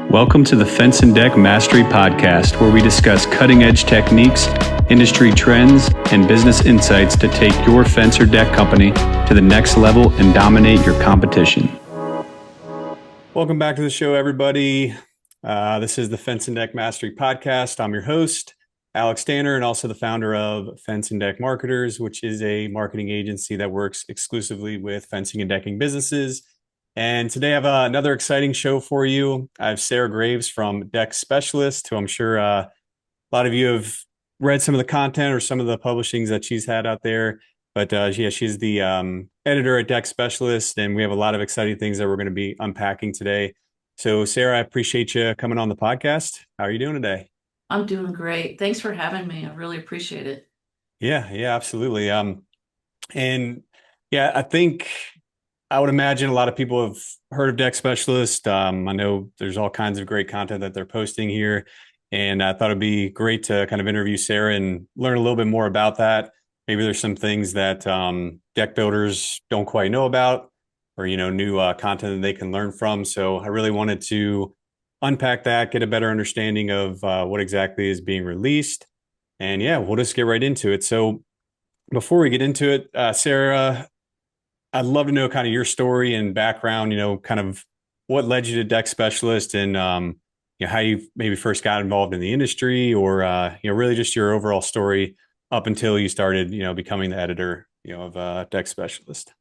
Welcome to the Fence and Deck Mastery Podcast, where we discuss cutting-edge techniques, industry trends, and business insights to take your fence or deck company to the next level and dominate your competition. Welcome back to the show, everybody. This is the Fence and Deck Mastery Podcast. I'm your host, Alex Danner, and also the founder of Fence and Deck Marketers, which is a marketing agency that works exclusively with fencing and decking businesses. And today I have another exciting show for you. I have Sara Graves from Deck Specialist, who I'm sure a lot of you have read some of the content or some of the publishings that she's had out there. But she's the editor at Deck Specialist, and we have a lot of exciting things that we're going to be unpacking today. So, Sara, I appreciate you coming on the podcast. How are you doing today? I'm doing great. Thanks for having me. I really appreciate it. Yeah, absolutely. I think I would imagine a lot of people have heard of Deck Specialist. I know there's all kinds of great content that they're posting here, and I thought it'd be great to kind of interview Sara and learn a little bit more about that. Maybe there's some things that deck builders don't quite know about, or new content that they can learn from. So I really wanted to unpack that, get a better understanding of what exactly is being released, and we'll just get right into it. So before we get into it, Sara, I'd love to know kind of your story and background, kind of what led you to Deck Specialist and, how you maybe first got involved in the industry or, really just your overall story up until you started, becoming the editor, of Deck Specialist.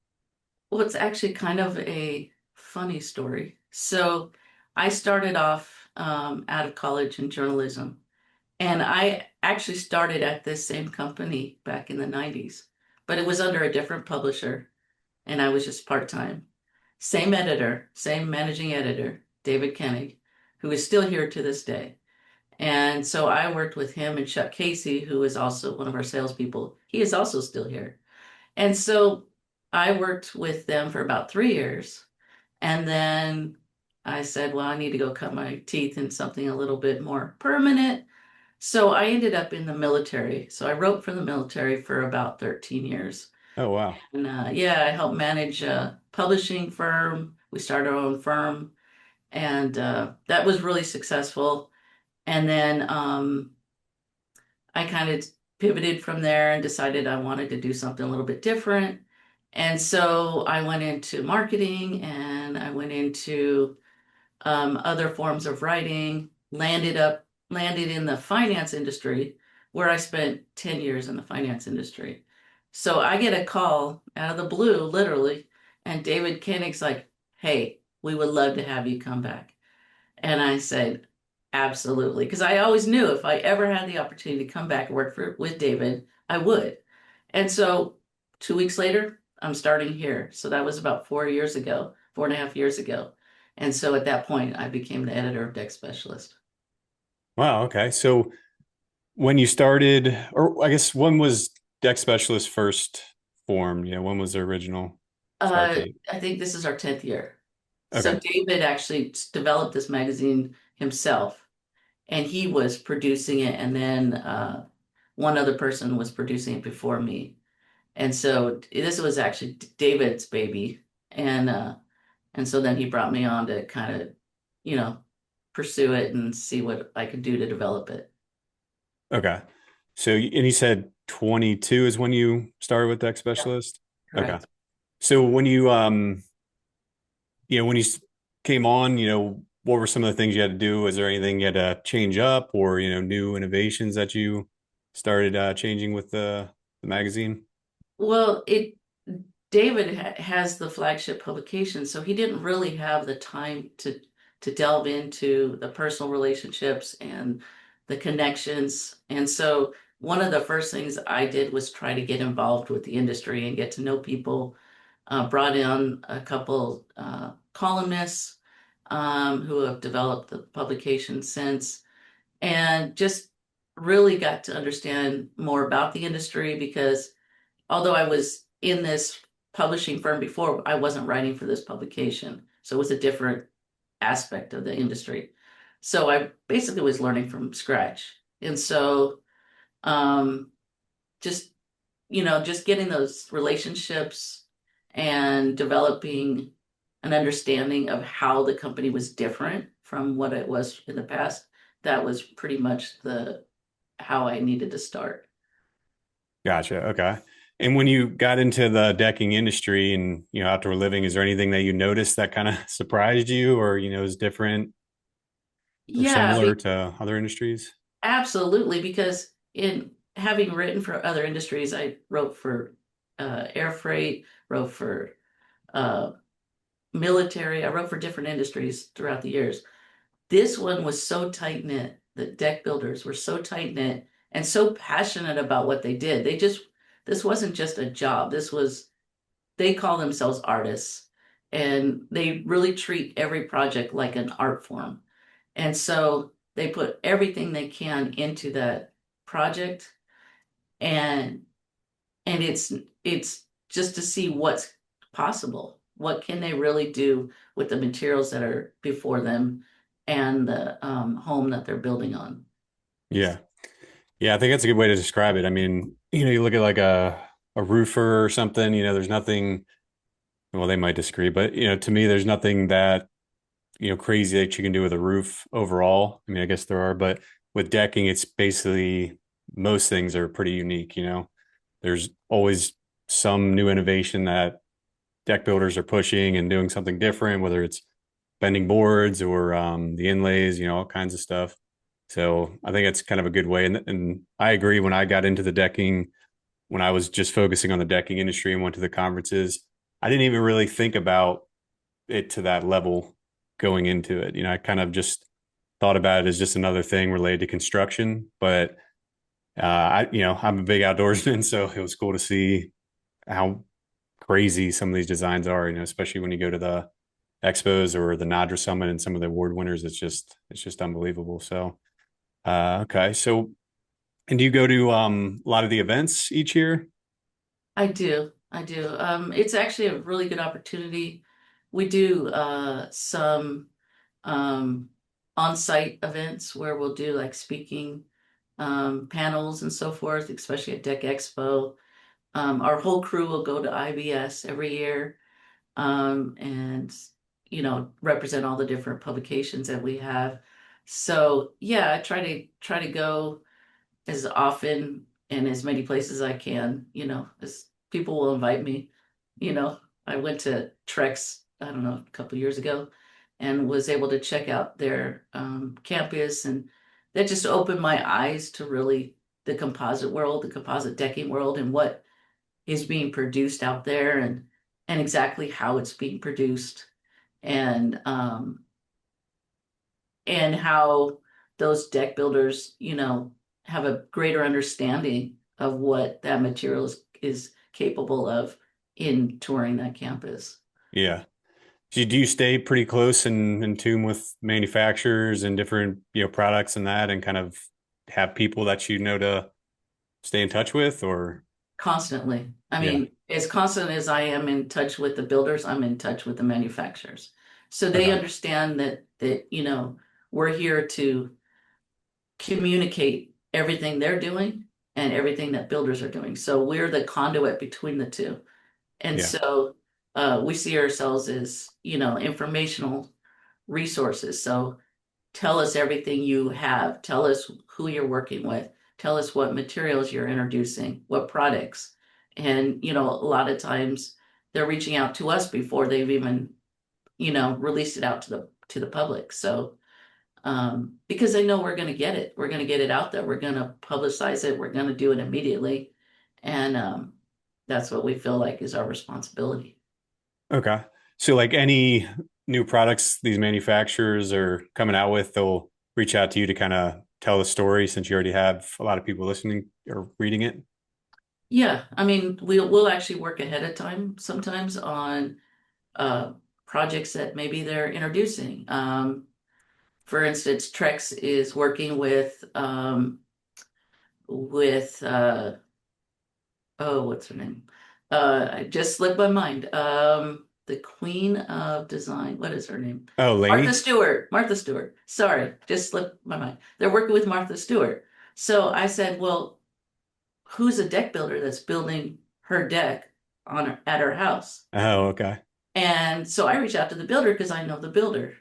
Well, it's actually kind of a funny story. So I started off out of college in journalism, and I actually started at this same company back in the 90s, but it was under a different publisher, and I was just part-time. Same editor, same managing editor, David Koenig, who is still here to this day. And so I worked with him and Chuck Casey, who is also one of our salespeople. He is also still here. And so I worked with them for about 3 years. And then I said, well, I need to go cut my teeth in something a little bit more permanent. So I ended up in the military. So I wrote for the military for about 13 years. Oh, wow. And I helped manage a publishing firm. We started our own firm, and that was really successful. And then I kind of pivoted from there and decided I wanted to do something a little bit different. And so I went into marketing and I went into other forms of writing, landed in the finance industry, where I spent 10 years in the finance industry. So I get a call out of the blue, literally, and David Koenig's like, hey, we would love to have you come back. And I said, absolutely. Because I always knew if I ever had the opportunity to come back and work with David, I would. And so 2 weeks later, I'm starting here. So that was about 4 years ago, 4.5 years ago. And so at that point, I became the editor of Deck Specialist. Wow. Okay. So when you started, or I guess when was Deck Specialist first formed? When was the original start date? I think this is our 10th year. So Okay. David actually developed this magazine himself, and he was producing it, and then one other person was producing it before me. And so this was actually David's baby, and so then he brought me on to kind of, you know, pursue it and see what I could do to develop it. Okay. So, and you said 22 is when you started with Deck Yeah, Specialist? Okay. correct. So when you when you came on, what were some of the things you had to do? Was there anything you had to change up or, new innovations that you started changing with the magazine? Well, it David has the flagship publication, so he didn't really have the time to delve into the personal relationships and the connections. And so one of the first things I did was try to get involved with the industry and get to know people. Brought in a couple columnists who have developed the publication since, and just really got to understand more about the industry because although I was in this publishing firm before, I wasn't writing for this publication. So it was a different aspect of the industry. So I basically was learning from scratch. And so um, just, just getting those relationships and developing an understanding of how the company was different from what it was in the past. That was pretty much the how I needed to start. Gotcha. Okay. And when you got into the decking industry and, outdoor living, is there anything that you noticed that kind of surprised you or, is different or Yeah, similar to other industries? absolutely. Because in having written for other industries, I wrote for air freight, wrote for uh, military, I wrote for different industries throughout the years. This one was so tight knit. The deck builders were so tight knit and so passionate about what they did. This wasn't just a job. They call themselves artists and they really treat every project like an art form. And so they put everything they can into that project and it's just to see what's possible. What can they really do with the materials that are before them and the home that they're building on? Yeah. Yeah. I think that's a good way to describe it. I mean, you look at like a roofer or something, there's nothing, well, they might disagree, but, to me, there's nothing that, crazy that you can do with a roof overall. I mean, I guess there are, but with decking, it's basically most things are pretty unique. There's always some new innovation that deck builders are pushing and doing something different, whether it's bending boards or the inlays, all kinds of stuff. So I think it's kind of a good way. And I agree when I got into the decking, when I was just focusing on the decking industry and went to the conferences, I didn't even really think about it to that level going into it. I kind of just thought about it as just another thing related to construction. But I'm a big outdoorsman, so it was cool to see how crazy some of these designs are. Especially when you go to the expos or the Nadra Summit and some of the award winners. It's just unbelievable. So okay, so and do you go to a lot of the events each year? I do. I do. It's actually a really good opportunity. We do some um, on-site events where we'll do like speaking panels and so forth, especially at Deck Expo. Our whole crew will go to IBS every year and represent all the different publications that we have. So yeah, I try to go as often and as many places as I can, as people will invite me. I went to Trex, I don't know, a couple years ago and was able to check out their campus, and that just opened my eyes to really the composite world, the composite decking world, and what is being produced out there and exactly how it's being produced and and how those deck builders, have a greater understanding of what that material is capable of in touring that campus. Yeah. Do you stay pretty close and in tune with manufacturers and different, products and that and kind of have people that to stay in touch with or Constantly. I yeah. mean, as constant as I am in touch with the builders, I'm in touch with the manufacturers. So they Okay. understand that we're here to communicate everything they're doing and everything that builders are doing. So we're the conduit between the two. And Yeah. so we see ourselves as, informational resources. So tell us everything you have. Tell us who you're working with. Tell us what materials you're introducing, what products. And, a lot of times they're reaching out to us before they've even, released it out to the public. So because they know we're going to get it. We're going to get it out there. We're going to publicize it. We're going to do it immediately. And that's what we feel like is our responsibility. Okay. So like any new products these manufacturers are coming out with, they'll reach out to you to kind of tell the story since you already have a lot of people listening or reading it. Yeah, I mean, we'll actually work ahead of time sometimes on uh, projects that maybe they're introducing. For instance, Trex is working with oh, what's her name? I just slipped my mind. The Queen of Design. What is her name? Oh, Martha Lainey? Stewart. Martha Stewart. Sorry, just slipped my mind. They're working with Martha Stewart. So I said, well, who's a deck builder that's building her deck at her house? Oh, okay. And so I reached out to the builder because I know the builder.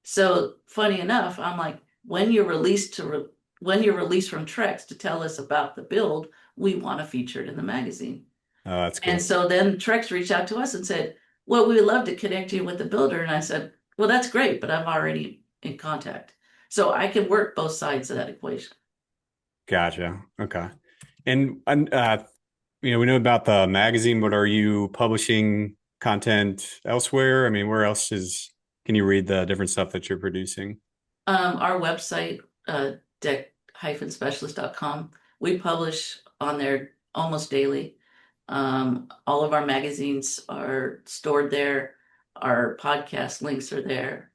So funny enough, I'm like, when you're released from Trex to tell us about the build, we want to feature it in the magazine. Oh, that's And cool. so then Trex reached out to us and said, well, we would love to connect you with the builder. And I said, well, that's great, but I'm already in contact. So I can work both sides of that equation. Gotcha. Okay. And we know about the magazine, but are you publishing content elsewhere? I mean, where else can you read the different stuff that you're producing? Our website, deck-specialist.com, we publish on there almost daily. All of our magazines are stored there. Our podcast links are there.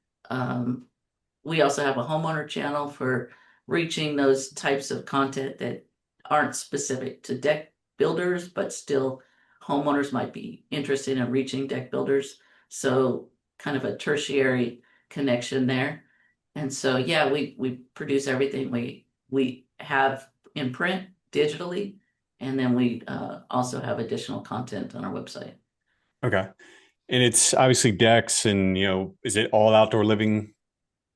We also have a homeowner channel for reaching those types of content that aren't specific to deck builders, but still homeowners might be interested in reaching deck builders. So kind of a tertiary connection there. And so, yeah, we produce everything we have in print digitally, and then we also have additional content on our website. Okay. And it's obviously decks and, is it all outdoor living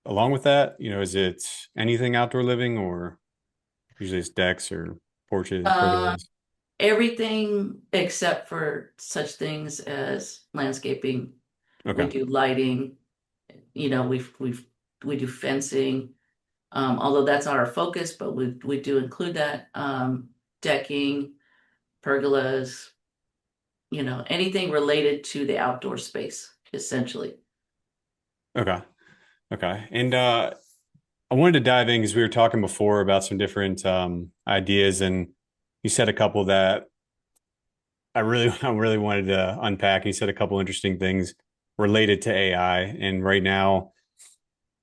along with that? Is it anything outdoor living or usually it's decks or porches, Uh, pergolas? Everything except for such things as landscaping. We Okay. do lighting, we do fencing, although that's not our focus, but we do include that. Decking, pergolas, anything related to the outdoor space, essentially. Okay. Okay. And I wanted to dive in because we were talking before about some different ideas, and you said a couple that I really wanted to unpack. You said a couple interesting things related to AI, and right now,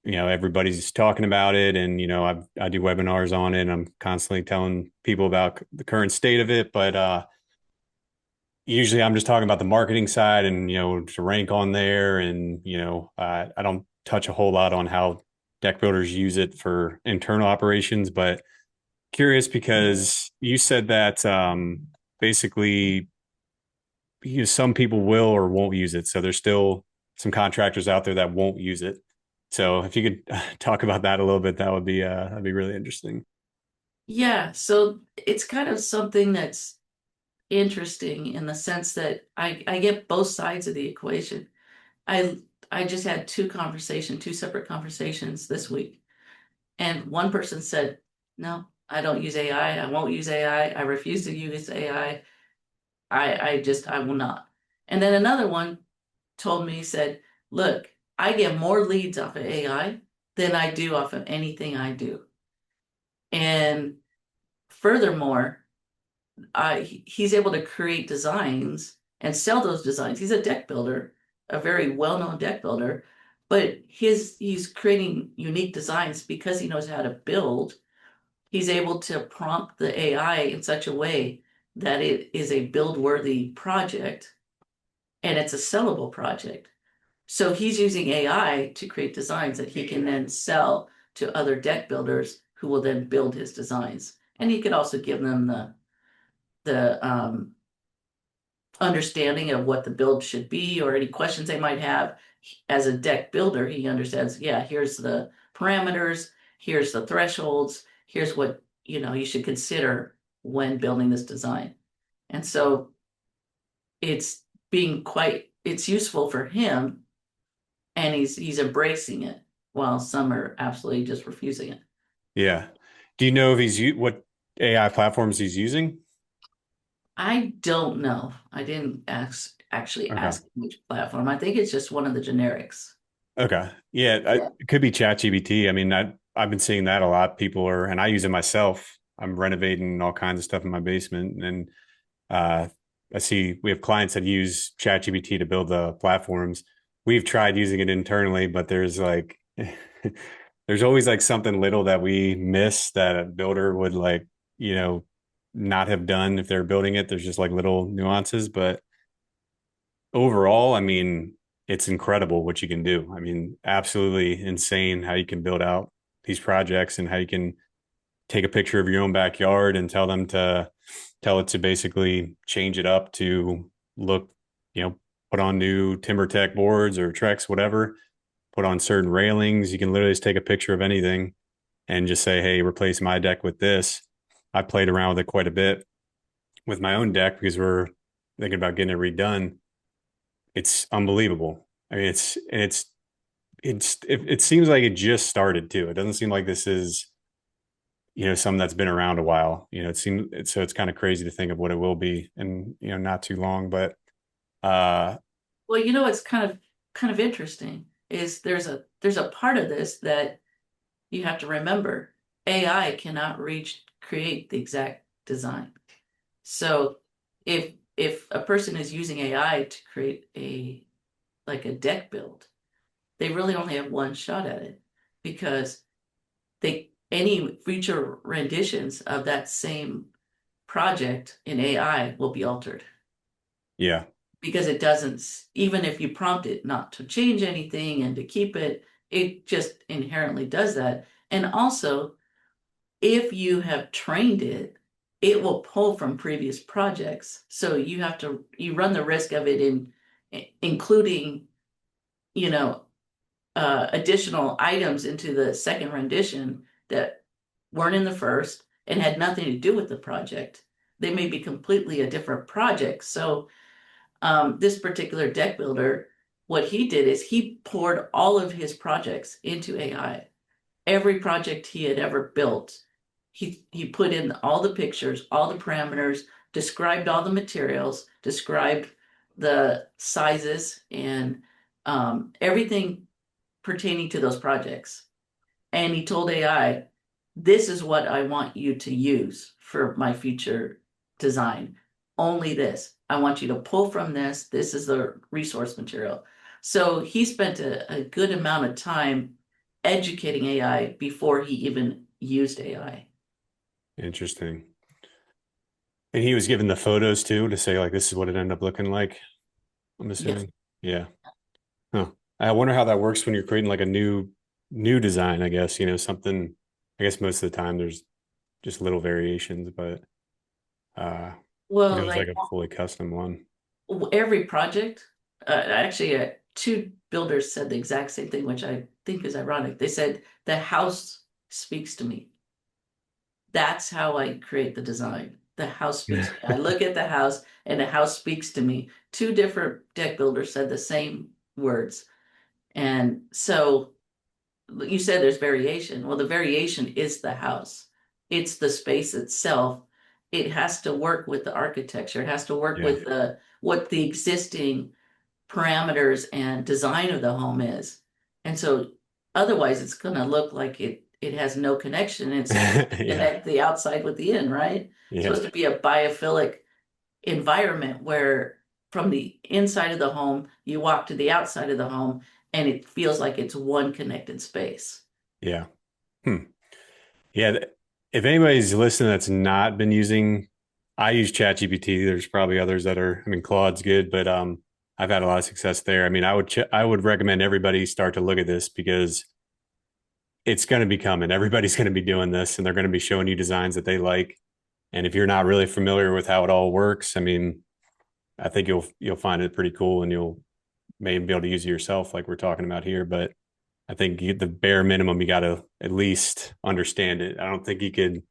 everybody's talking about it, and I do webinars on it. And I'm constantly telling people about the current state of it, but usually I'm just talking about the marketing side, and to rank on there, and I don't touch a whole lot on how deck builders use it for internal operations, but curious because you said that basically some people will or won't use it. So there's still some contractors out there that won't use it. So if you could talk about that a little bit, that'd be really interesting. Yeah, so it's kind of something that's interesting in the sense that I get both sides of the equation. I I just had two separate conversations this week. And one person said, no, I don't use AI. I won't use AI. I refuse to use AI. I will not. And then another one told me, said, look, I get more leads off of AI than I do off of anything I do. And furthermore, he's able to create designs and sell those designs. He's a deck builder, a very well-known deck builder, but he's creating unique designs because he knows how to build. He's able to prompt the AI in such a way that it is a build-worthy project and it's a sellable project. So he's using AI to create designs that he can then sell to other deck builders who will then build his designs. And he could also give them the understanding of what the build should be or any questions they might have. As a deck builder, he understands, yeah, here's the parameters, here's the thresholds, here's what, you should consider when building this design. And so it's it's useful for him and he's embracing it while some are absolutely just refusing it. Yeah. Do you know if what AI platforms he's using? I don't know. I didn't actually Okay. ask which platform. I think it's just one of the generics. Okay. Yeah, Yeah. it could be ChatGPT. I mean, I've been seeing that a lot. People are, and I use it myself. I'm renovating all kinds of stuff in my basement, and uh, I see we have clients that use ChatGPT to build the platforms. We've tried using it internally, but there's like, there's always like something little that we miss that a builder would like, you know, not have done if they're building it. There's just like little nuances, but overall, I mean, it's incredible what you can do. I mean, absolutely insane how you can build out these projects and how you can take a picture of your own backyard and tell it to basically change it up to look, put on new timber tech boards or Trex, whatever, put on certain railings. You can literally just take a picture of anything and just say, hey, replace my deck with this. I played around with it quite a bit with my own deck because we're thinking about getting it redone. It's unbelievable. I mean, it seems like it just started too. It doesn't seem like this is, something that's been around a while. So it's kind of crazy to think of what it will be in, not too long. But uh Well, it's kind of interesting is there's a part of this that you have to remember. AI cannot create the exact design. So if a person is using AI to create a deck build, they really only have one shot at it because any future renditions of that same project in AI will be altered yeah. because it doesn't, even if you prompt it not to change anything and to keep it, it just inherently does that. And also, if you have trained it, it will pull from previous projects. So you run the risk of it including, you know, additional items into the second rendition that weren't in the first and had nothing to do with the project. They may be completely a different project. So this particular deck builder, what he did is he poured all of his projects into AI. Every project he had ever built, he put in all the pictures, all the parameters, described all the materials, described the sizes and everything pertaining to those projects. And he told AI, this is what I want you to use for my future design. Only this. I want you to pull from this. This is the resource material. So he spent a good amount of time educating AI before he even used AI. Interesting. And he was given the photos too to say like this is what it ended up looking like, I'm Yes. assuming. Yeah. Huh. I wonder how that works when you're creating like a new design, I guess, something. I guess most of the time there's just little variations, but if it Well, was like like a fully custom one. every project, actually, two builders said the exact same thing, which I think is ironic. They said, the house speaks to me. That's how I create the design. The house speaks to me. I look at the house and the house speaks to me. Two different deck builders said the same words. And so you said there's variation. Well, the variation is the house. It's the space itself. It has to work with the architecture. It has to work Yeah. with what the existing parameters and design of the home is. And so otherwise it's going to look like it has no connection. It's supposed to Yeah. connect the outside with the in, right? It's Yeah. supposed to be a biophilic environment where from the inside of the home, you walk to the outside of the home and it feels like it's one connected space. Yeah. Hmm. Yeah. If anybody's listening that's not been using, I use ChatGPT. There's probably others that are, I mean, Claude's good, but I've had a lot of success there. I mean, I would recommend everybody start to look at this because it's going to be coming. Everybody's going to be doing this and they're going to be showing you designs that they like. And if you're not really familiar with how it all works, I mean, I think you'll find it pretty cool and you'll maybe be able to use it yourself like we're talking about here. But I think the bare minimum, you got to at least understand it. I don't think you could,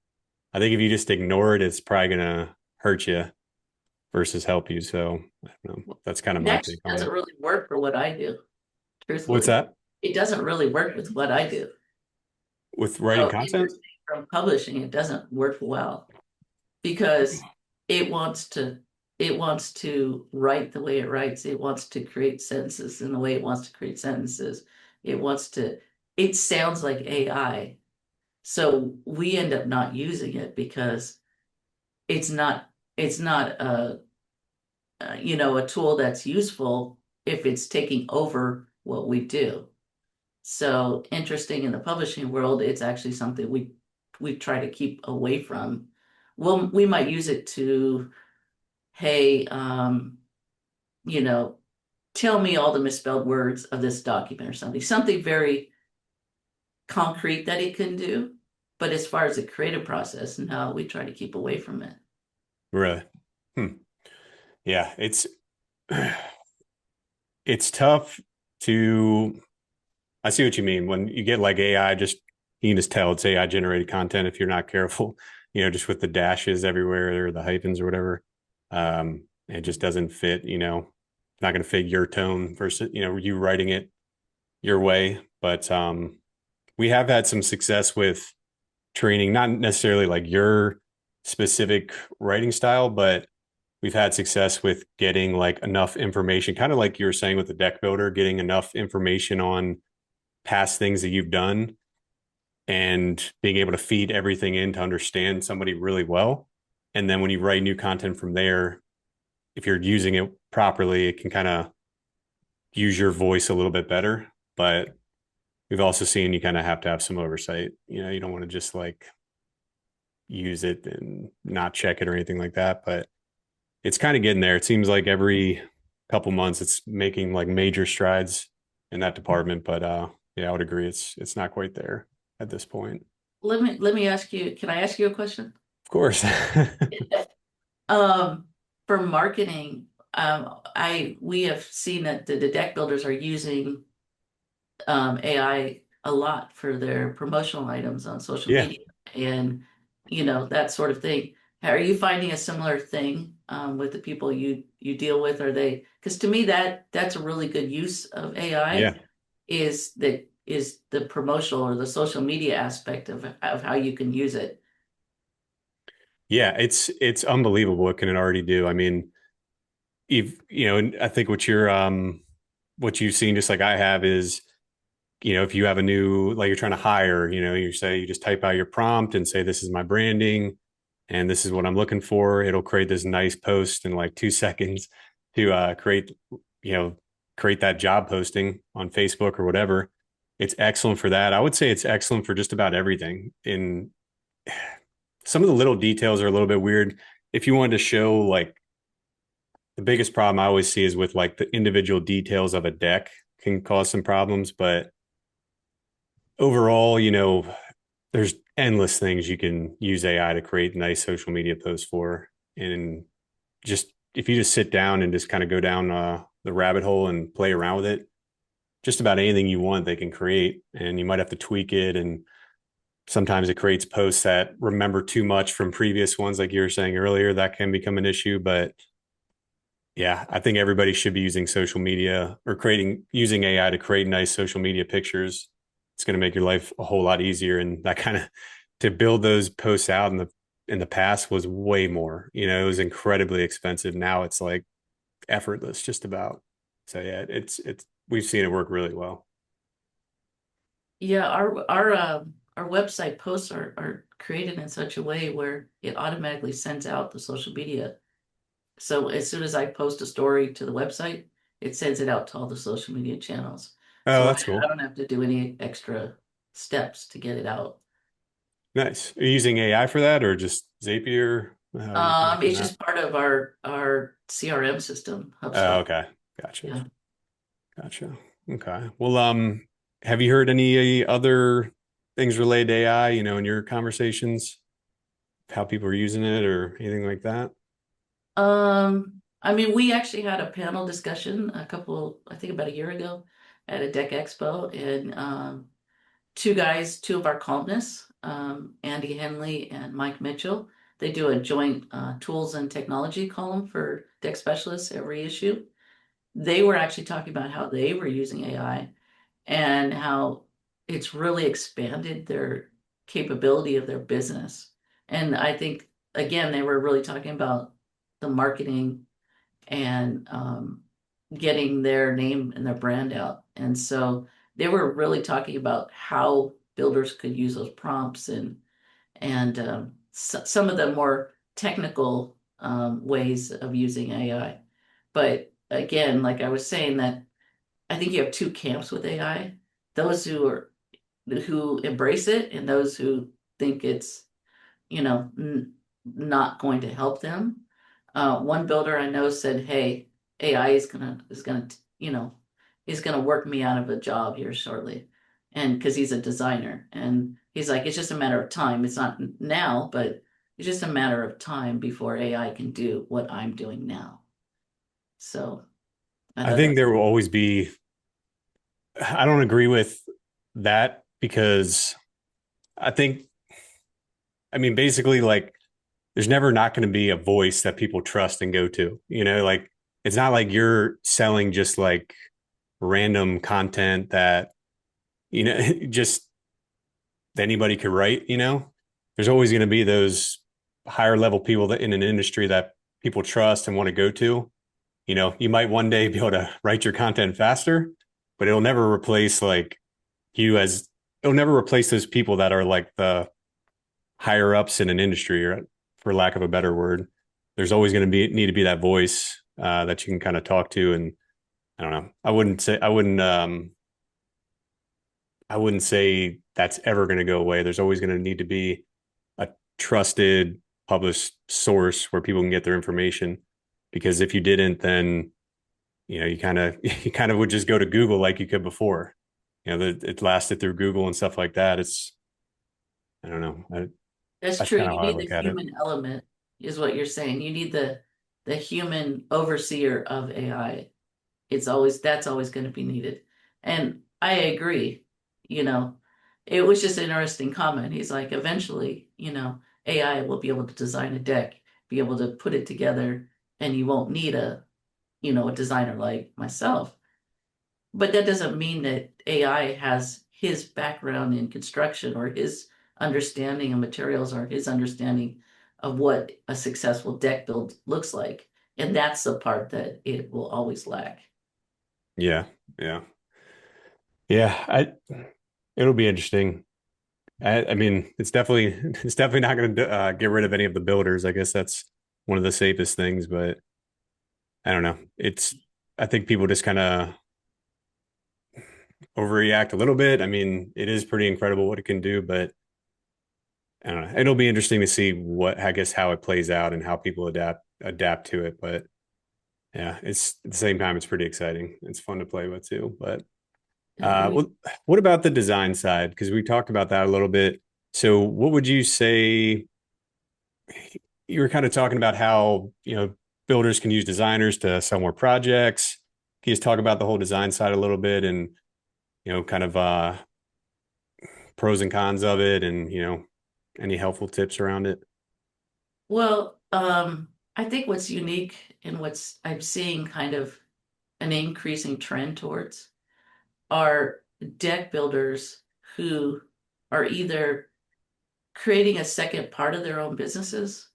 I think if you just ignore it, it's probably going to hurt you versus help you. So I don't know. That's kind of It my actually take on doesn't it. really work for what I do, What's truthfully. that? It doesn't really work with what I do. With writing So content? interesting from publishing, it doesn't work well because it wants to it wants to write the way it writes. It wants to create sentences in the way it wants to create sentences. It sounds like AI. So we end up not using it because it's not it's not a tool that's useful if it's taking over what we do. So interesting in the publishing world, it's actually something we try to keep away from. Well, we might use it to, hey, you know, tell me all the misspelled words of this document or something. Something very concrete that it can do. But as far as the creative process, no, we try to keep away from it. Really? Hmm. Yeah, it's it's tough to I see what you mean. When you get like AI, just you can just tell it's AI generated content if you're not careful, just with the dashes everywhere or the hyphens or whatever. It just doesn't fit, not going to fit your tone versus, you writing it your way. But we have had some success with training, not necessarily like your specific writing style, but we've had success with getting like enough information, kind of like you were saying with the deck builder, getting enough information on past things that you've done and being able to feed everything in to understand somebody really well. And then when you write new content from there, if you're using it properly, it can kind of use your voice a little bit better. But we've also seen you kind of have to have some oversight. You don't want to just like use it and not check it or anything like that. But it's kind of getting there. It seems like every couple months it's making like major strides in that department. But yeah, I would agree. It's not quite there at this point. Let me ask you, can I ask you a question? Of course. Um, for marketing, we have seen that the deck builders are using AI a lot for their promotional items on social Yeah. media and that sort of thing. Are you finding a similar thing with the people you deal with? Are they, because to me that's a really good use of AI, Yeah. is the promotional or the social media aspect of how you can use it. Yeah. It's unbelievable what can it already do. I mean, if I think what you've seen just like I have is if you have a new, like you're trying to hire, you just type out your prompt and say, this is my branding and this is what I'm looking for. It'll create this nice post in like 2 seconds to you know, create that job posting on Facebook or whatever. It's excellent for that. I would say it's excellent for just about everything. In some of the little details are a little bit weird. If you wanted to show like the biggest problem I always see is with like the individual details of a deck can cause some problems, but overall, there's endless things you can use AI to create nice social media posts for. And just if you just sit down and just kind of go down the rabbit hole and play around with it, just about anything you want, they can create. And you might have to tweak it. And sometimes it creates posts that remember too much from previous ones, like you were saying earlier, that can become an issue. But yeah, I think everybody should be using social media or using AI to create nice social media pictures. It's going to make your life a whole lot easier. And that kind of to build those posts out in the past was way more. It was incredibly expensive. Now it's like effortless, just about. So yeah, it's we've seen it work really well. Yeah, our website posts are created in such a way where it automatically sends out the social media. So as soon as I post a story to the website, it sends it out to all the social media channels. Oh, So I, that's I cool. don't have to do any extra steps to get it out. Nice. Are you using AI for that or just Zapier? How are you connecting It's that? just part of our CRM system, Oh, HubSpot. okay. Gotcha. Yeah. Gotcha. Okay. Well, have you heard any other things related to AI, in your conversations, how people are using it or anything like that? I mean, we actually had a panel discussion I think about a year ago at a Deck Expo, and two of our columnists, Andy Henley and Mike Mitchell, they do a joint tools and technology column for Deck Specialists every issue. They were actually talking about how they were using AI and how it's really expanded their capability of their business. And I think, again, they were really talking about the marketing and getting their name and their brand out. And so they were really talking about how builders could use those prompts and some of the more technical ways of using AI. But again, like I was saying, that I think you have two camps with AI: those who embrace it and those who think it's not going to help them. One builder I know said, "Hey, AI is gonna is gonna work me out of a job here shortly," and because he's a designer, and he's like, "It's just a matter of time. It's not now, but it's just a matter of time before AI can do what I'm doing now." So I I thought think that. there will always be, I don't agree with that because I think, I mean, basically, like, there's never not going to be a voice that people trust and go to. Like it's not like you're selling just like random content that just anybody could write. There's always going to be those higher level people that in an industry that people trust and want to go to. You might one day be able to write your content faster, but it'll never replace those people that are like the higher ups in an industry, or for lack of a better word. There's always going to need to be that voice that you can kind of talk to. And I don't know, I wouldn't say that's ever going to go away. There's always going to need to be a trusted published source where people can get their information, because if you didn't, then you kind of you kind of would just go to Google like you could before. It lasted through Google and stuff like that. I don't know. That's That's true. kind of You how I need look the at it. human element, is what you're saying. You need the human overseer of AI. That's always going to be needed. And I agree, you know. It was just an interesting comment. He's like, eventually, AI will be able to design a deck, be able to put it together, and you won't need a designer like myself. But that doesn't mean that AI has his background in construction or his understanding of materials or his understanding of what a successful deck build looks like. And that's the part that it will always lack. Yeah, yeah, yeah. It'll be interesting. I mean, it's definitely it's definitely not going to get rid of any of the builders. I guess that's one of the safest things, but I don't know. I think people just kind of overreact a little bit. I mean, it is pretty incredible what it can do, but I don't know. It'll be interesting to see I guess how it plays out and how people adapt to it. But yeah, it's at the same time, it's pretty exciting. It's fun to play with too. But Agreed. what about the design side? Because we talked about that a little bit. So, what would you say? You were kind of talking about how builders can use designers to sell more projects. Can you just talk about the whole design side a little bit, and kind of pros and cons of it, and any helpful tips around it? Well, I think what's unique and what's I'm seeing kind of an increasing trend towards are deck builders who are either creating a second part of their own businesses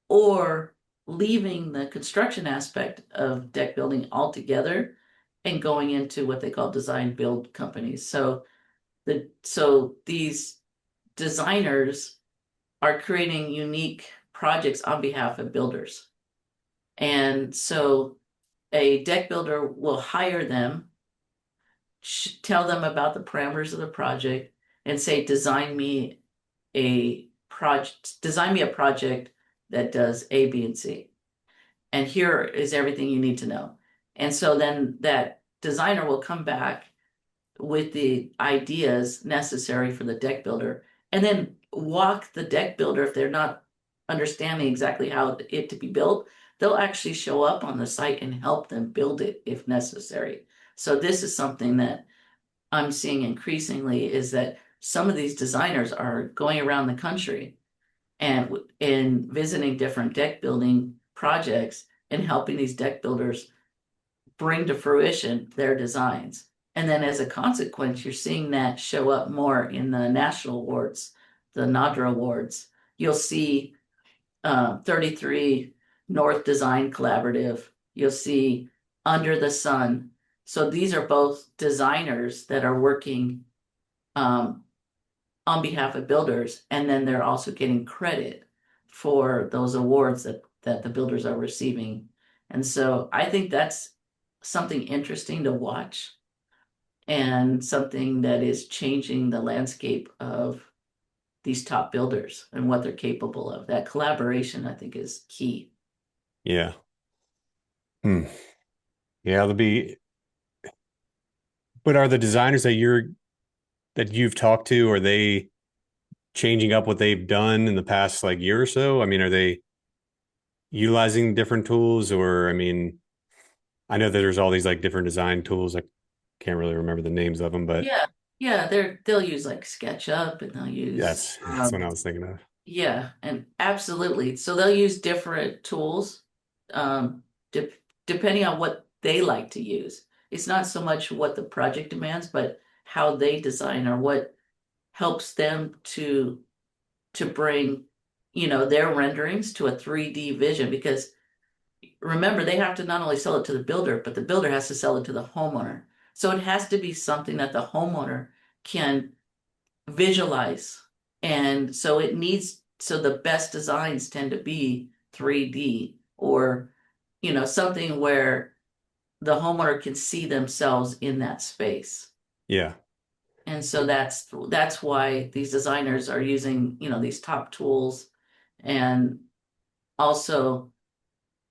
or leaving the construction aspect of deck building altogether and going into what they call design build companies. So these designers are creating unique projects on behalf of builders. And so a deck builder will hire them, tell them about the parameters of the project, and say, design me a project that does A, B, and C. And here is everything you need to know. And so then that designer will come back with the ideas necessary for the deck builder and then walk the deck builder. If they're not understanding exactly how it to be built, they'll actually show up on the site and help them build it if necessary. So this is something that I'm seeing increasingly, is that some of these designers are going around the country and visiting different deck building projects and helping these deck builders bring to fruition their designs. And then as a consequence, you're seeing that show up more in the national awards, the NADRA awards. You'll see 33 North Design Collaborative. You'll see Under the Sun. So these are both designers that are working on behalf of builders, and then they're also getting credit for those awards that the builders are receiving. And so I think that's something interesting to watch and something that is changing the landscape of these top builders and what they're capable of. That collaboration, I think, is key. Yeah. Hmm. Yeah, there'll be. But are the designers that you've talked to, are they changing up what they've done in the past like year or so? I mean, are they utilizing different tools, or I mean, I know that there's all these like different design tools. I can't really remember the names of them, but Yeah. Yeah, they'll use like SketchUp and they'll use That's what I was thinking of. yeah, and absolutely. So they'll use different tools, de depending on what they like to use. It's not so much what the project demands, but how they design or what helps them to bring, their renderings to a 3D vision. Because remember, they have to not only sell it to the builder, but the builder has to sell it to the homeowner. So it has to be something that the homeowner can visualize. And so so the best designs tend to be 3D or, something where the homeowner can see themselves in that space. Yeah. And so that's why these designers are using, these top tools and also,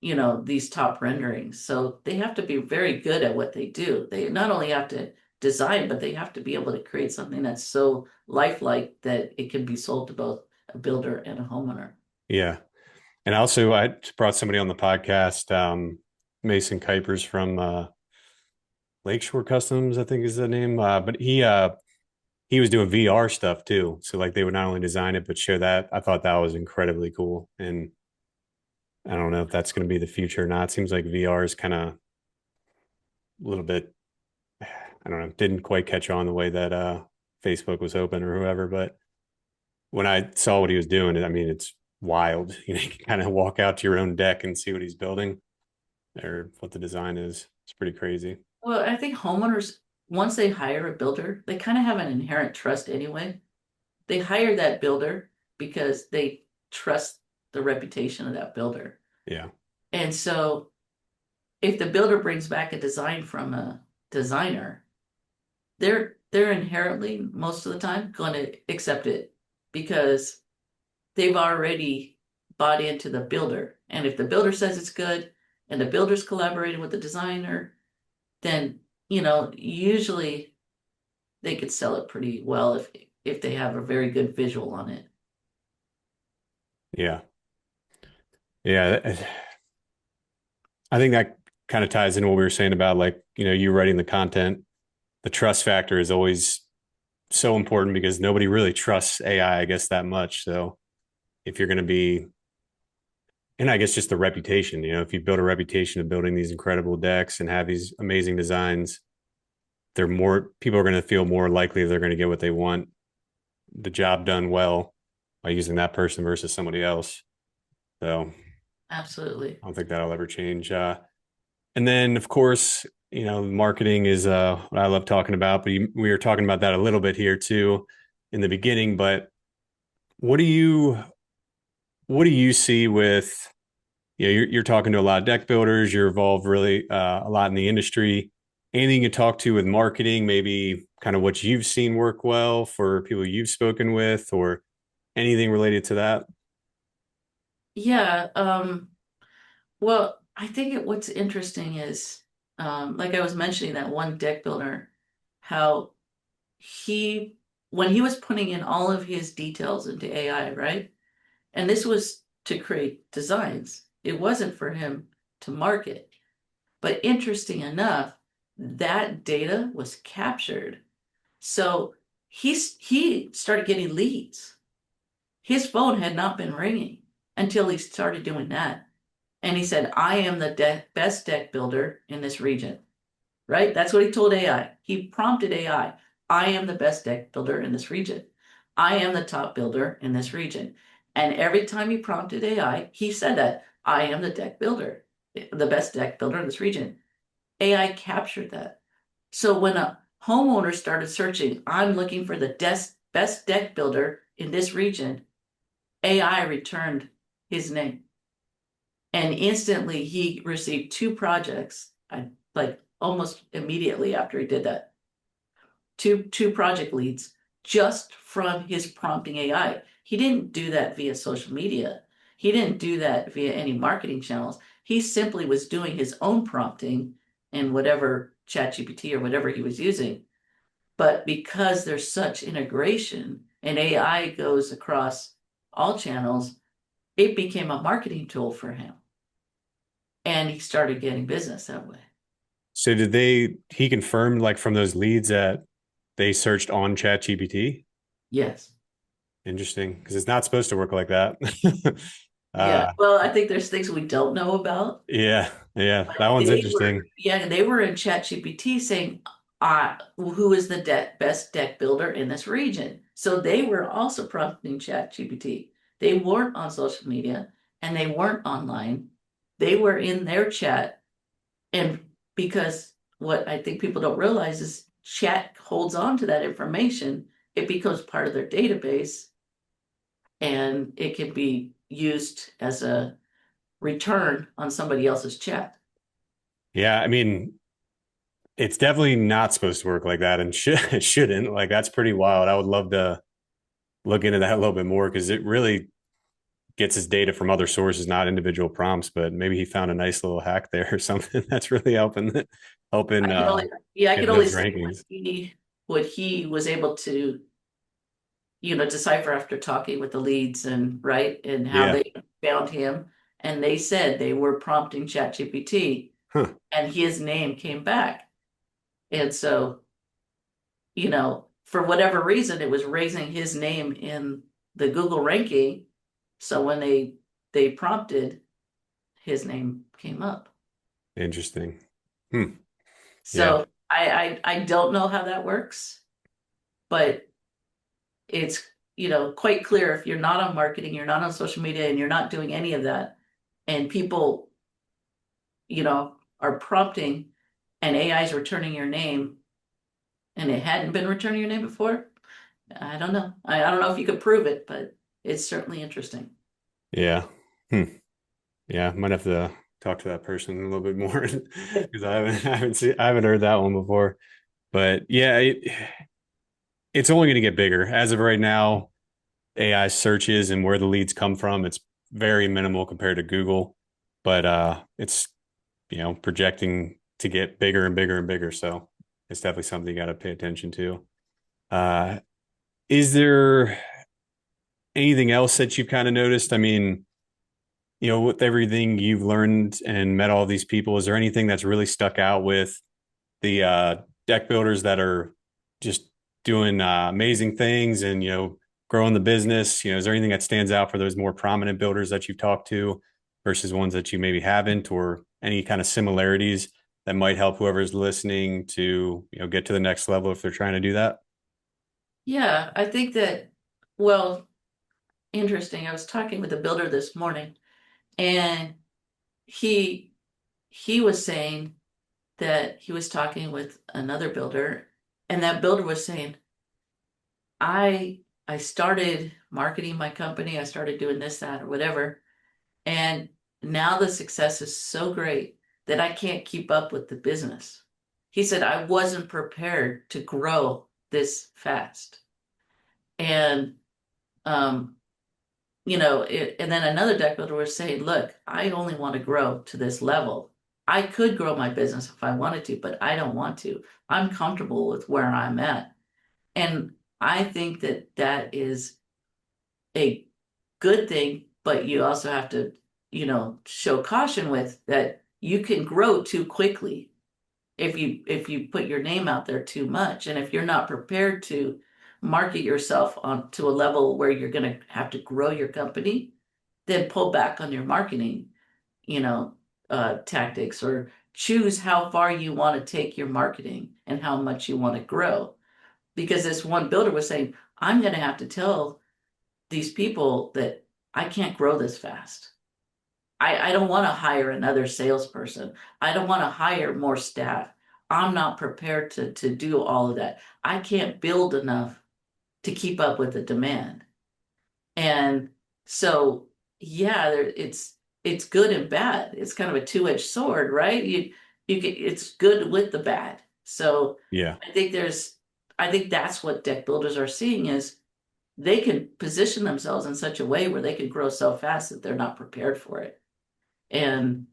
these top renderings. So they have to be very good at what they do. They not only have to design, but they have to be able to create something that's so lifelike that it can be sold to both a builder and a homeowner. Yeah. And also, I brought somebody on the podcast, Mason Kuipers from Lakeshore Customs, I think is the name. But he was doing VR stuff too. So like they would not only design it but show that. I thought that was incredibly cool. And I don't know if that's going to be the future or not. It seems like VR is kind of a little bit, I don't know, didn't quite catch on the way that Facebook was open or whoever. But when I saw what he was doing, I mean, it's wild. You know, you can kind of walk out to your own deck and see what he's building or what the design is. It's pretty crazy. Well, I think homeowners, once they hire a builder, they kind of have an inherent trust anyway. They hire that builder because they trust the reputation of that builder. Yeah. And so if the builder brings back a design from a designer, they're inherently most of the time going to accept it because they've already bought into the builder. And if the builder says it's good and the builder's collaborating with the designer, then, usually they could sell it pretty well if they have a very good visual on it. Yeah. Yeah. I think that kind of ties into what we were saying about like, you writing the content. The trust factor is always so important because nobody really trusts AI, I guess, that much. So if you're going to be, and I guess just the reputation, if you build a reputation of building these incredible decks and have these amazing designs, they're more people are going to feel more likely they're going to get what they want, the job done well by using that person versus somebody else. So Absolutely. I don't think that'll ever change. And then, of course, marketing is what I love talking about. But we were talking about that a little bit here too in the beginning. But what do you what do you see with you're talking to a lot of deck builders. You're involved really a lot in the industry. Anything you talk to with marketing, maybe kind of what you've seen work well for people you've spoken with, or anything related to that? Yeah. Well, I think what's interesting is, like I was mentioning that one deck builder, how he, when he was putting in all of his details into AI, right? And this was to create designs. It wasn't for him to market. But interesting enough, that data was captured. So he started getting leads. His phone had not been ringing until he started doing that. And he said, I am the best deck builder in this region, right? That's what he told AI. He prompted AI, I am the best deck builder in this region. I am the top builder in this region. And every time he prompted AI, he said that, I am the deck builder, the best deck builder in this region. AI captured that. So when a homeowner started searching, I'm looking for the best deck builder in this region, AI returned his name. And instantly he received two projects, like almost immediately after he did that. Two project leads just from his prompting AI. He didn't do that via social media. He didn't do that via any marketing channels. He simply was doing his own prompting in whatever ChatGPT or whatever he was using. But because there's such integration and AI goes across all channels, it became a marketing tool for him. And he started getting business that way. So he confirmed like from those leads that they searched on ChatGPT. Yes. Interesting, because it's not supposed to work like that. Yeah. uh, Well, I think there's things we don't know about. yeah, yeah, that But one's they were, interesting. yeah, they were in ChatGPT saying, who is the best deck builder in this region? So they were also prompting ChatGPT. They weren't on social media and they weren't online. They were in their chat. And because what I think people don't realize is chat holds on to that information, it becomes part of their database and it can be used as a return on somebody else's chat. Yeah, I mean, it's definitely not supposed to work like that, and it shouldn't. Like that's pretty wild. I would love to look into that a little bit more because it really gets his data from other sources, not individual prompts. But maybe he found a nice little hack there or something that's really helping I can only, yeah, I get can only those say rankings. what he was able to, decipher after talking with the leads and right and how Yeah. they found him. And they said they were prompting ChatGPT Huh. and his name came back. And so, for whatever reason, it was raising his name in the Google ranking. So when they prompted, his name came up. Interesting. Hmm. Yeah. So I don't know how that works, but it's quite clear if you're not on marketing, you're not on social media, and you're not doing any of that, and people are prompting, and AI is returning your name, and it hadn't been returning your name before. I don't know. I don't know if you could prove it, but it's certainly interesting. Yeah. Hmm. Yeah. Might have to talk to that person a little bit more because I haven't heard that one before. But yeah, it's only going to get bigger. As of right now, AI searches and where the leads come from, it's very minimal compared to Google, but it's projecting to get bigger and bigger and bigger. So it's definitely something you got to pay attention to. Uh, is there anything else that you've kind of noticed? I mean, with everything you've learned and met all these people, is there anything that's really stuck out with the deck builders that are just doing amazing things and growing the business? Is there anything that stands out for those more prominent builders that you've talked to versus ones that you maybe haven't, or any kind of similarities that might help whoever's listening to get to the next level if they're trying to do that? Yeah, I think that, well, interesting. I was talking with a builder this morning, and he he was saying that he was talking with another builder, and that builder was saying, I started marketing my company, I started doing this, that, or whatever, and now the success is so great that I can't keep up with the business. He said, I wasn't prepared to grow this fast. And um, and then another deck builder was saying, look, I only want to grow to this level. I could grow my business if I wanted to, but I don't want to. I'm comfortable with where I'm at. And I think that that is a good thing, but you also have to, show caution with that you can grow too quickly if you put your name out there too much, and if you're not prepared to market yourself on to a level where you're going to have to grow your company, then pull back on your marketing, you know, tactics, or choose how far you want to take your marketing and how much you want to grow. Because this one builder was saying, I'm going to have to tell these people that I can't grow this fast. I don't want to hire another salesperson. I don't want to hire more staff. I'm not prepared to do all of that. I can't build enough to keep up with the demand. And so, yeah, it's good and bad. It's kind of a two-edged sword, right? It's good with the bad. So Yeah. I think that's what deck builders are seeing is they can position themselves in such a way where they can grow so fast that they're not prepared for it. And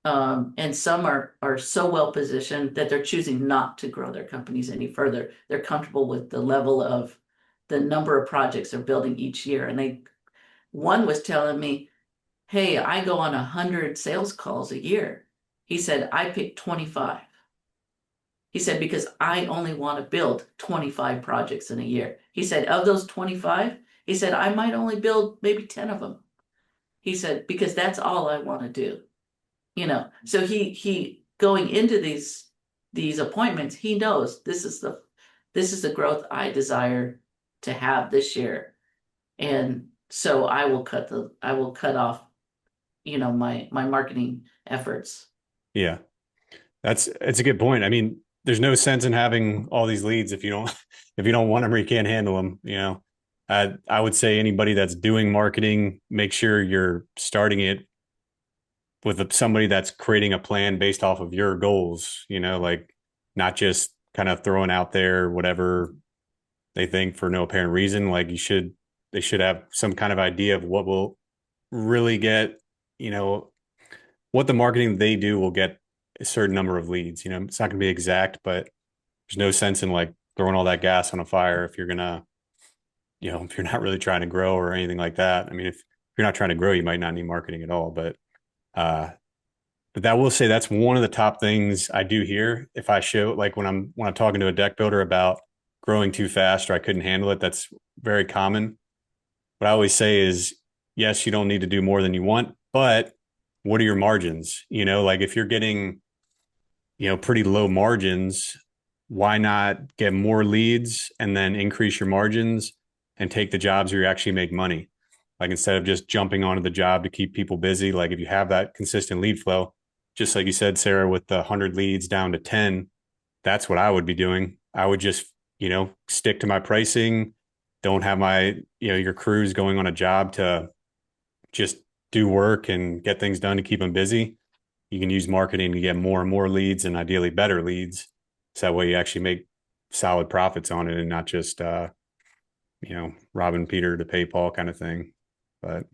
and some are so well positioned that they're choosing not to grow their companies any further. They're comfortable with the level of the number of projects they're building each year. And one was telling me, hey, I go on 100 sales calls a year. He said, I pick 25. He said, because I only want to build 25 projects in a year. He said, of those 25, he said, I might only build maybe 10 of them. He said, because that's all I want to do. So he going into these appointments, he knows this is the growth I desire to have this year. And so I will cut off, my marketing efforts. Yeah. It's a good point. I mean, there's no sense in having all these leads if you don't if you don't want them or you can't handle them, I would say anybody that's doing marketing, make sure you're starting it with somebody that's creating a plan based off of your goals, like not just kind of throwing out there whatever they think for no apparent reason. Like they should have some kind of idea of what will really get, you know, what the marketing they do will get a certain number of leads. It's not going to be exact, but there's no sense in like throwing all that gas on a fire if you're going to, if you're not really trying to grow or anything like that. I mean, if you're not trying to grow, you might not need marketing at all. Uh, but that will say that's one of the top things I do here. If I show like when I'm talking to a deck builder about growing too fast or I couldn't handle it, that's very common. What I always say is, yes, you don't need to do more than you want, but what are your margins? Like if you're getting, pretty low margins, why not get more leads and then increase your margins and take the jobs where you actually make money? Like instead of just jumping onto the job to keep people busy, like if you have that consistent lead flow, just like you said, Sarah, with the 100 leads down to 10, that's what I would be doing. I would just, stick to my pricing. Don't have your crews going on a job to just do work and get things done to keep them busy. You can use marketing to get more and more leads and ideally better leads. So that way you actually make solid profits on it and not just, robbing Peter to pay Paul kind of thing. But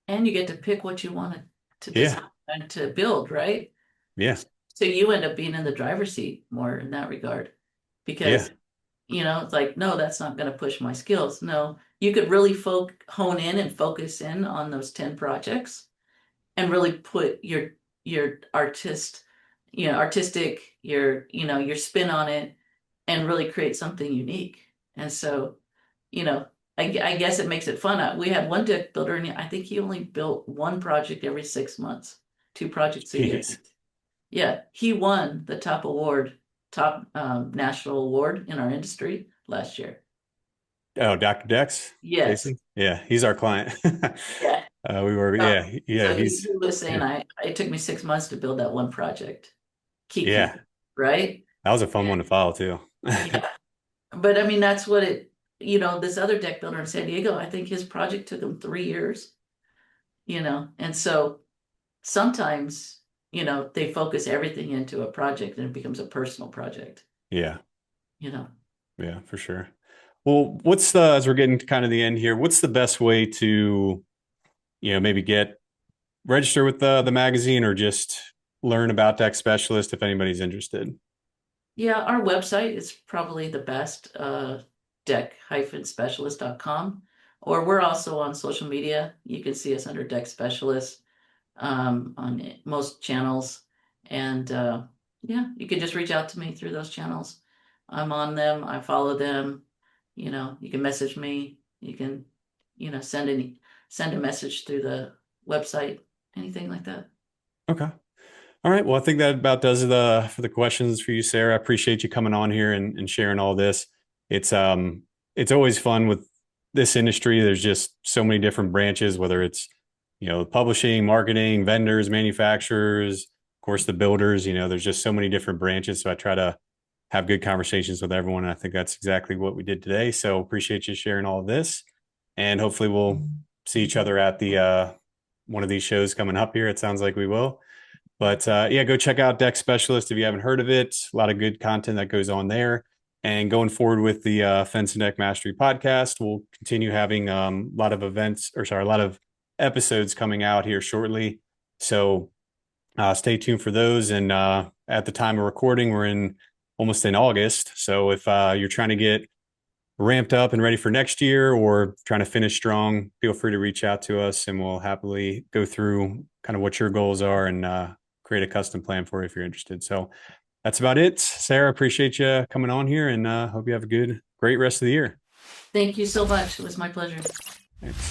And you get to pick what you want to yeah, design and to build, right? yeah, So you end up being in the driver's seat more in that regard yeah, because, it's like, no, that's not going to push my skills. No, you could really hone in and focus in on those 10 projects and really put your artistic, your spin on it and really create something unique. And so, you know, I guess it makes it fun. We had one deck builder and I think he only built one project every 6 months, two projects a year. jeez. Yeah, he won the top national award in our industry last year. Oh, Dr. Dex, Yes. Casey. Yeah, he's our client. Yeah. We were, So, yeah, yeah, so he he's, was saying it took me 6 months to build that one project. Kiki, yeah, right? that was a fun one to follow too. Yeah. But I mean, that's what this other deck builder in San Diego, I think his project took him 3 years, and so sometimes, they focus everything into a project and it becomes a personal project, Yeah, you know. yeah, for sure. Well, as we're getting to kind of the end here, what's the best way to, maybe get register with the magazine or just learn about Deck Specialist if anybody's interested? Yeah, our website is probably the best, deck-specialist.com. Or we're also on social media. You can see us under Deck Specialist on most channels. And yeah, you can just reach out to me through those channels. I'm on them. I follow them. You can message me. You can, send a message through the website, anything like that. Okay. All right. Well, I think that about does it for the questions for you, Sarah. I appreciate you coming on here and sharing all this. It's always fun with this industry. There's just so many different branches, whether it's, publishing, marketing, vendors, manufacturers, of course, the builders, there's just so many different branches. So I try to have good conversations with everyone. And I think that's exactly what we did today. So appreciate you sharing all of this. And hopefully we'll see each other at the one of these shows coming up here. It sounds like we will. But yeah, go check out Deck Specialist if you haven't heard of it. A lot of good content that goes on there. And going forward with the Fence and Deck Mastery podcast, we'll continue having a lot of a lot of episodes coming out here shortly. So stay tuned for those. And at the time of recording, we're almost in August. So if you're trying to get ramped up and ready for next year or trying to finish strong, feel free to reach out to us and we'll happily go through kind of what your goals are and create a custom plan for you if you're interested. So that's about it. Sarah, appreciate you coming on here, and hope you have a great rest of the year. Thank you so much. It was my pleasure. Thanks.